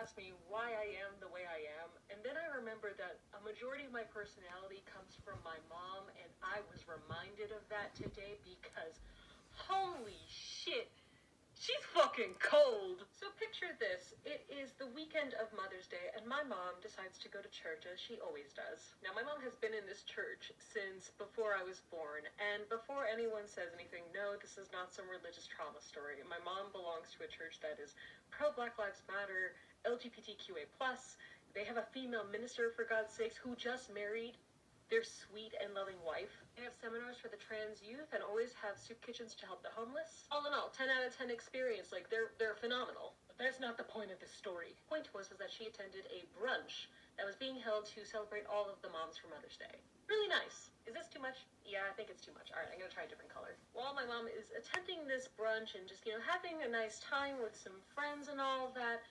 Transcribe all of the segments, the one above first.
ask me why I am the way I am, and then I remember that a majority of my personality comes from my mom, and I was reminded of that today because holy shit, she's fucking cold. So picture this. It is the weekend of Mother's Day, and my mom decides to go to church, as she always does. Now, my mom has been in this church since before I was born, and before anyone says anything, no, this is not some religious trauma story. My mom belongs to a church that is pro-Black Lives Matter, LGBTQA+. They have a female minister, for God's sakes, who just married their sweet and loving wife. They have seminars for the trans youth and always have soup kitchens to help the homeless. All in all, 10 out of 10 experience. Like, they're phenomenal. But that's not the point of this story. The point was that she attended a brunch that was being held to celebrate all of the moms for Mother's Day. Really nice. Is this too much? Yeah, I think it's too much. All right, I'm gonna try a different color. While my mom is attending this brunch and just, having a nice time with some friends and all that,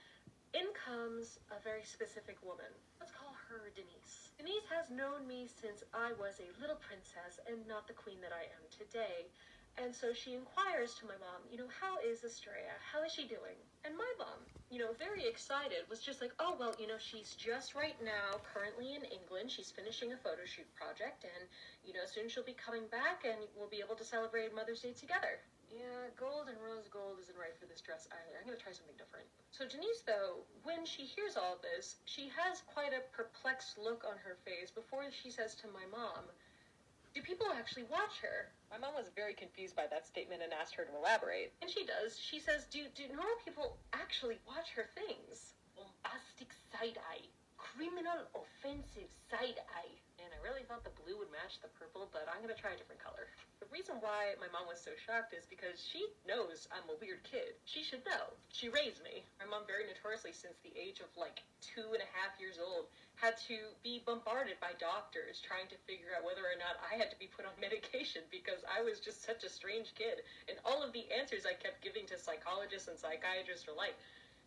in comes a very specific woman. Let's call her Denise. Denise has known me since I was a little princess and not the queen that I am today. And so she inquires to my mom, how is Astraea? How is she doing? And my mom, very excited, was just like, oh, well, she's just right now currently in England. She's finishing a photo shoot project, and, soon she'll be coming back and we'll be able to celebrate Mother's Day together. Yeah, gold and rose gold isn't right for this dress either. I'm gonna try something different. So Denise, though, when she hears all this, she has quite a perplexed look on her face before she says to my mom, do people actually watch her? My mom was very confused by that statement and asked her to elaborate. And she does. She says, do normal people actually watch her things? Bombastic side-eye. Criminal offensive side-eye. And I really thought the blue would match the purple, but I'm gonna try a different color. The reason why my mom was so shocked is because she knows I'm a weird kid. She should know. She raised me. My mom very notoriously, since the age of 2.5 years old, had to be bombarded by doctors trying to figure out whether or not I had to be put on medication because I was just such a strange kid. And all of the answers I kept giving to psychologists and psychiatrists are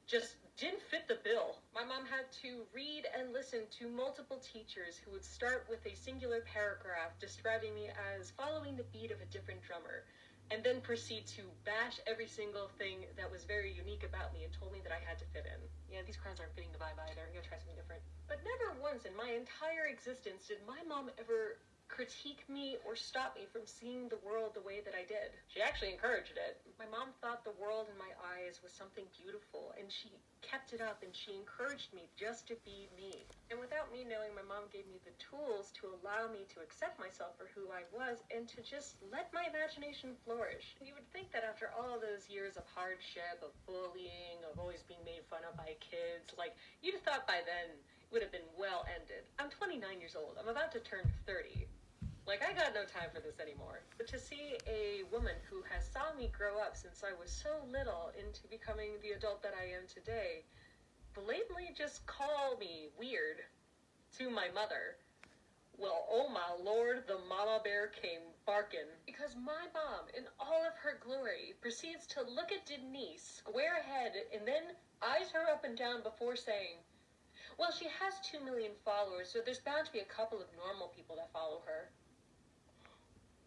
just didn't fit the bill. My mom had to read and listen to multiple teachers who would start with a singular paragraph describing me as following the beat of a different drummer, and then proceed to bash every single thing that was very unique about me and told me that I had to fit in. Yeah, these crowns aren't fitting the vibe either. I'm gonna try something different. But never once in my entire existence did my mom ever critique me or stop me from seeing the world the way that I did. She actually encouraged it. My mom thought the world in my eyes was something beautiful, and she kept it up, and she encouraged me just to be me. And without me knowing, my mom gave me the tools to allow me to accept myself for who I was and to just let my imagination flourish. You would think that after all those years of hardship, of bullying, of always being made fun of by kids, you'd have thought by then it would have been well ended. I'm 29 years old. I'm about to turn 30. I got no time for this anymore. But to see a woman who has saw me grow up since I was so little into becoming the adult that I am today, blatantly just call me weird to my mother, well, oh my lord, the mama bear came barking. Because my mom, in all of her glory, proceeds to look at Denise square ahead and then eyes her up and down before saying, well, she has 2 million followers, so there's bound to be a couple of normal people that follow her.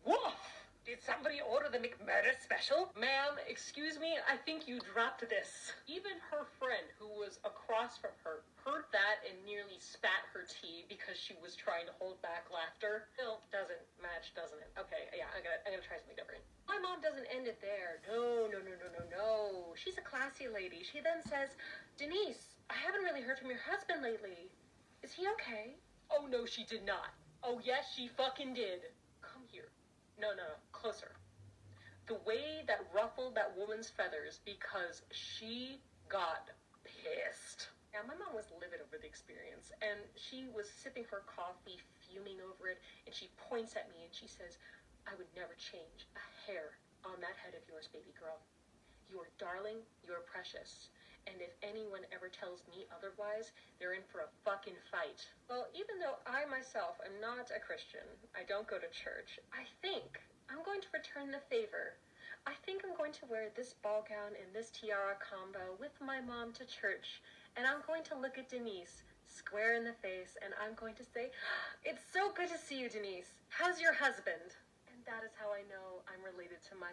Woof! Did somebody order the McMurder special? Ma'am, excuse me, I think you dropped this. Even her friend, who was across from her, heard that and nearly spat her tea because she was trying to hold back laughter. Still doesn't match, doesn't it? Okay, yeah, I'm gonna try something different. My mom doesn't end it there. No. She's a classy lady. She then says, Denise, I haven't really heard from your husband lately. Is he okay? Oh, no, she did not. Oh, yes, she fucking did. Come here. No, closer. The way that ruffled that woman's feathers because she got pissed. Now, my mom was livid over the experience, and she was sipping her coffee, fuming over it, and she points at me and she says, I would never change a hair on that head of yours, baby girl. You are darling, you are precious. And if anyone ever tells me otherwise, they're in for a fucking fight. Well, even though I myself am not a Christian, I don't go to church, I think I'm going to return the favor. I think I'm going to wear this ball gown and this tiara combo with my mom to church, and I'm going to look at Denise square in the face, and I'm going to say, it's so good to see you, Denise. How's your husband? And that is how I know I'm related to my